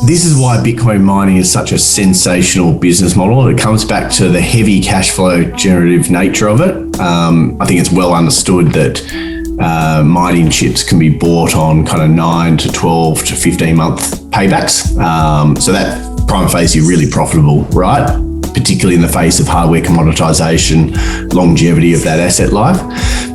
this is why Bitcoin mining is such a sensational business model. It comes back to the heavy cash flow generative nature of it. I think it's well understood that mining chips can be bought on kind of 9 to 12 to 15 month paybacks. So that prima facie really profitable, right? Particularly in the face of hardware commoditization, longevity of that asset life.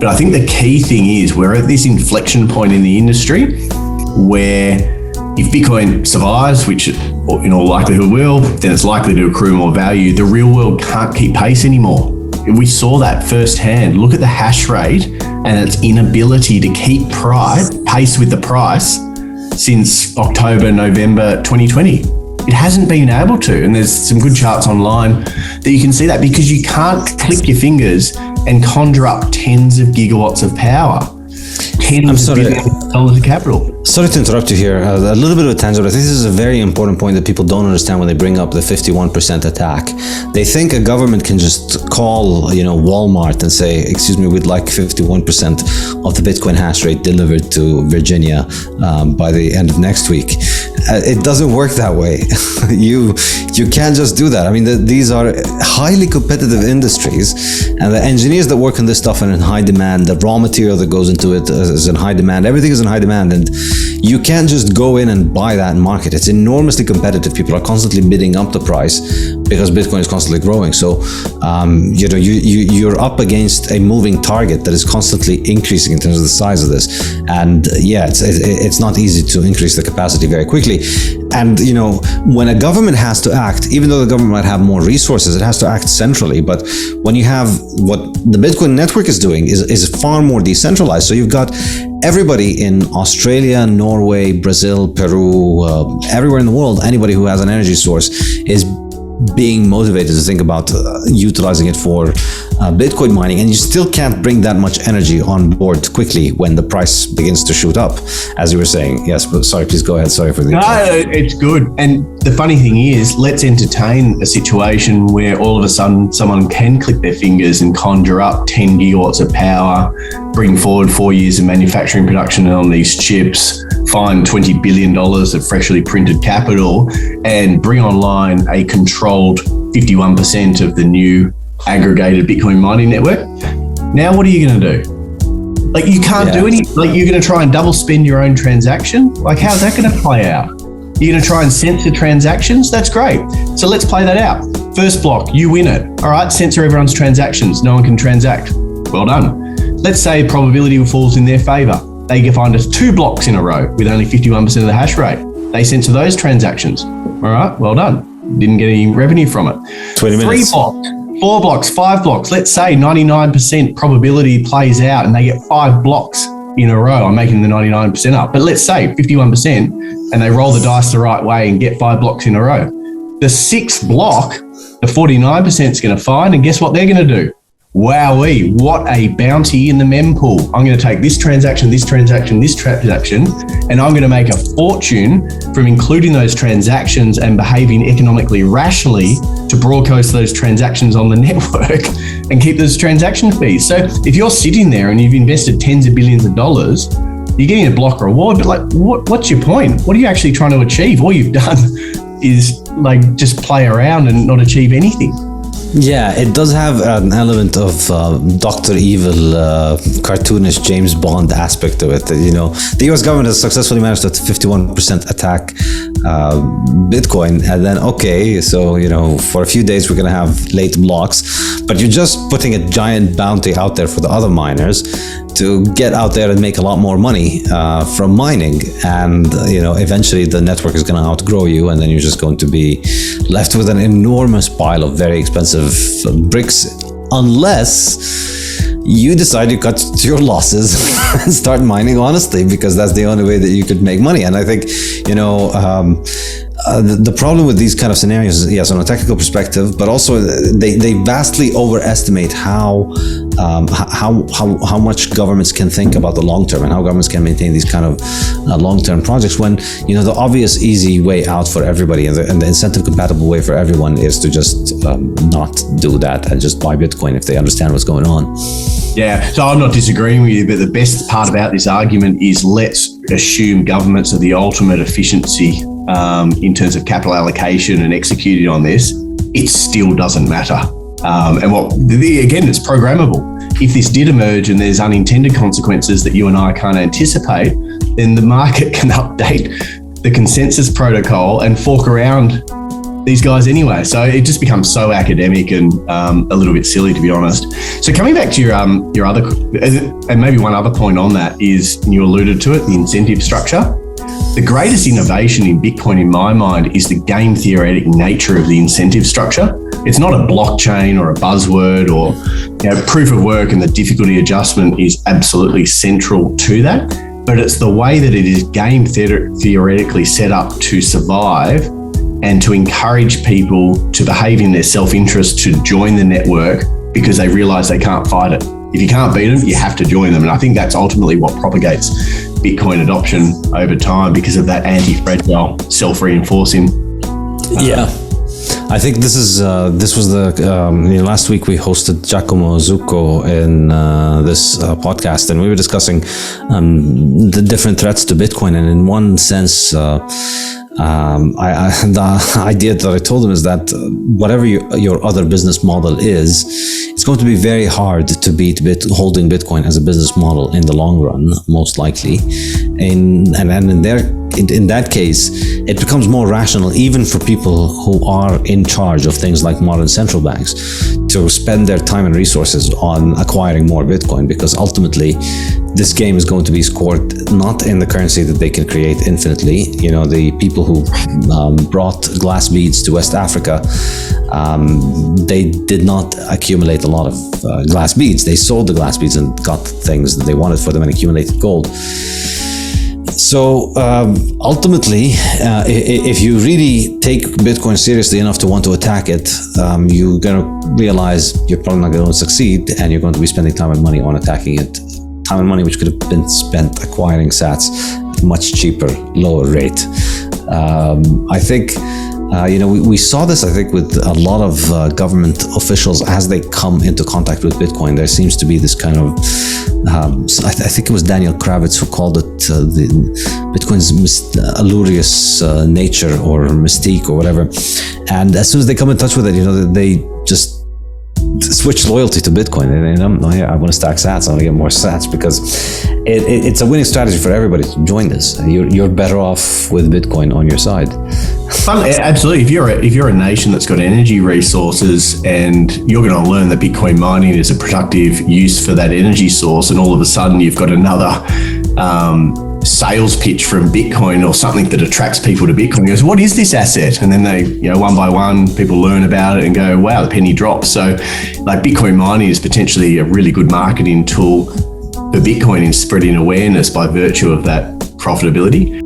But I think the key thing is we're at this inflection point in the industry where if Bitcoin survives, which in all likelihood will, then it's likely to accrue more value. The real world can't keep pace anymore. We saw that firsthand. Look at the hash rate and its inability to keep pace with the price since October, November 2020. It hasn't been able to, and there's some good charts online that you can see that, because you can't click your fingers and conjure up tens of gigawatts of power. Tens of billions of dollars of capital. Sorry to interrupt you here. A little bit of a tangent, but I think this is a very important point that people don't understand when they bring up the 51% attack. They think a government can just call, Walmart and say, excuse me, we'd like 51% of the Bitcoin hash rate delivered to Virginia by the end of next week. It doesn't work that way. You can't just do that. I mean, these are highly competitive industries, and the engineers that work on this stuff are in high demand. The raw material that goes into it is in high demand. Everything is in high demand, and you can't just go in and buy that market. It's enormously competitive. People are constantly bidding up the price because Bitcoin is constantly growing. So, you're up against a moving target that is constantly increasing in terms of the size of this. And it's not easy to increase the capacity very quickly. And, when a government has to act, even though the government might have more resources, it has to act centrally. But when you have what the Bitcoin network is doing is far more decentralized. So you've got everybody in Australia, Norway, Brazil, Peru, everywhere in the world, anybody who has an energy source is being motivated to think about utilizing it for Bitcoin mining, and you still can't bring that much energy on board quickly when the price begins to shoot up, as you were saying. Yes, but sorry, please go ahead. Sorry for the... No, it's good. And the funny thing is, let's entertain a situation where all of a sudden someone can click their fingers and conjure up 10 gigawatts of power, bring forward 4 years of manufacturing production on these chips, find $20 billion of freshly printed capital, and bring online a controlled 51% of the new aggregated Bitcoin mining network. Now, what are you going to do? Like, you can't do any, like, you're going to try and double spend your own transaction? Like, how's that going to play out? You're going to try and censor transactions? That's great. So let's play that out. First block, you win it. All right, censor everyone's transactions. No one can transact. Well done. Let's say probability falls in their favor. They can find us 2 blocks in a row with only 51% of the hash rate. They censor those transactions. All right, well done. Didn't get any revenue from it. 20 minutes. 3 blocks, 4 blocks, 5 blocks. Let's say 99% probability plays out and they get 5 blocks in a row. I'm making the 99% up, but let's say 51%, and they roll the dice the right way and get 5 blocks in a row. The 6th block, the 49% is going to find, and guess what they're going to do? Wowee, what a bounty in the mempool. I'm going to take this transaction, this transaction, this transaction, and I'm going to make a fortune from including those transactions and behaving economically rationally to broadcast those transactions on the network and keep those transaction fees. So if you're sitting there and you've invested tens of billions of dollars, you're getting a block reward, but like, what's your point? What are you actually trying to achieve? All you've done is like just play around and not achieve anything. Yeah, it does have an element of Dr. Evil, cartoonish James Bond aspect to it. The US government has successfully managed to 51% attack Bitcoin, and then for a few days we're going to have late blocks, but you're just putting a giant bounty out there for the other miners to get out there and make a lot more money from mining, and eventually the network is going to outgrow you, and then you're just going to be left with an enormous pile of very expensive bricks, unless you decide to cut your losses and start mining honestly, because that's the only way that you could make money. And I think the problem with these kind of scenarios is, yes, on a technical perspective, but also they vastly overestimate how much governments can think about the long term and how governments can maintain these kind of long-term projects, when the obvious easy way out for everybody and the incentive compatible way for everyone is to just not do that and just buy Bitcoin if they understand what's going on. Yeah, so I'm not disagreeing with you, but the best part about this argument is let's assume governments are the ultimate efficiency in terms of capital allocation and executing on this, it still doesn't matter. Again, it's programmable. If this did emerge and there's unintended consequences that you and I can't anticipate, then the market can update the consensus protocol and fork around these guys anyway. So it just becomes so academic and a little bit silly, to be honest. So coming back to your other, and maybe one other point on that is, and you alluded to it, the incentive structure. The greatest innovation in Bitcoin, in my mind, is the game theoretic nature of the incentive structure. It's not a blockchain or a buzzword, or proof of work, and the difficulty adjustment is absolutely central to that. But it's the way that it is game theoretically set up to survive and to encourage people to behave in their self-interest, to join the network because they realize they can't fight it. If you can't beat them, you have to join them. And I think that's ultimately what propagates Bitcoin adoption over time, because of that anti-fragile, self-reinforcing. Yeah. I think this was the last week we hosted Giacomo Zucco in this podcast, and we were discussing the different threats to Bitcoin. And in one sense, the idea that I told him is that whatever your other business model is, it's going to be very hard to beat holding Bitcoin as a business model in the long run, most likely. In that case, it becomes more rational, even for people who are in charge of things like modern central banks, to spend their time and resources on acquiring more Bitcoin, because ultimately this game is going to be scored not in the currency that they can create infinitely. The people who brought glass beads to West Africa, they did not accumulate a lot of glass beads. They sold the glass beads and got things that they wanted for them and accumulated gold. So ultimately, if you really take Bitcoin seriously enough to want to attack it, you're going to realize you're probably not going to succeed, and you're going to be spending time and money on attacking it. Time and money which could have been spent acquiring sats at a much cheaper, lower rate. I think, we saw this, I think, with a lot of government officials as they come into contact with Bitcoin. There seems to be this kind of, I think it was Daniel Kravitz who called it the Bitcoin's allurious nature or mystique or whatever. And as soon as they come in touch with it, they just switch loyalty to Bitcoin. And I want to stack sats. I want to get more sats, because it's a winning strategy for everybody to join this. You're better off with Bitcoin on your side. Absolutely. If you're a nation that's got energy resources, and you're going to learn that Bitcoin mining is a productive use for that energy source, and all of a sudden you've got another sales pitch from Bitcoin or something that attracts people to Bitcoin. Goes, what is this asset? And then they, one by one, people learn about it and go, wow, the penny drops. So like Bitcoin mining is potentially a really good marketing tool for Bitcoin in spreading awareness by virtue of that profitability.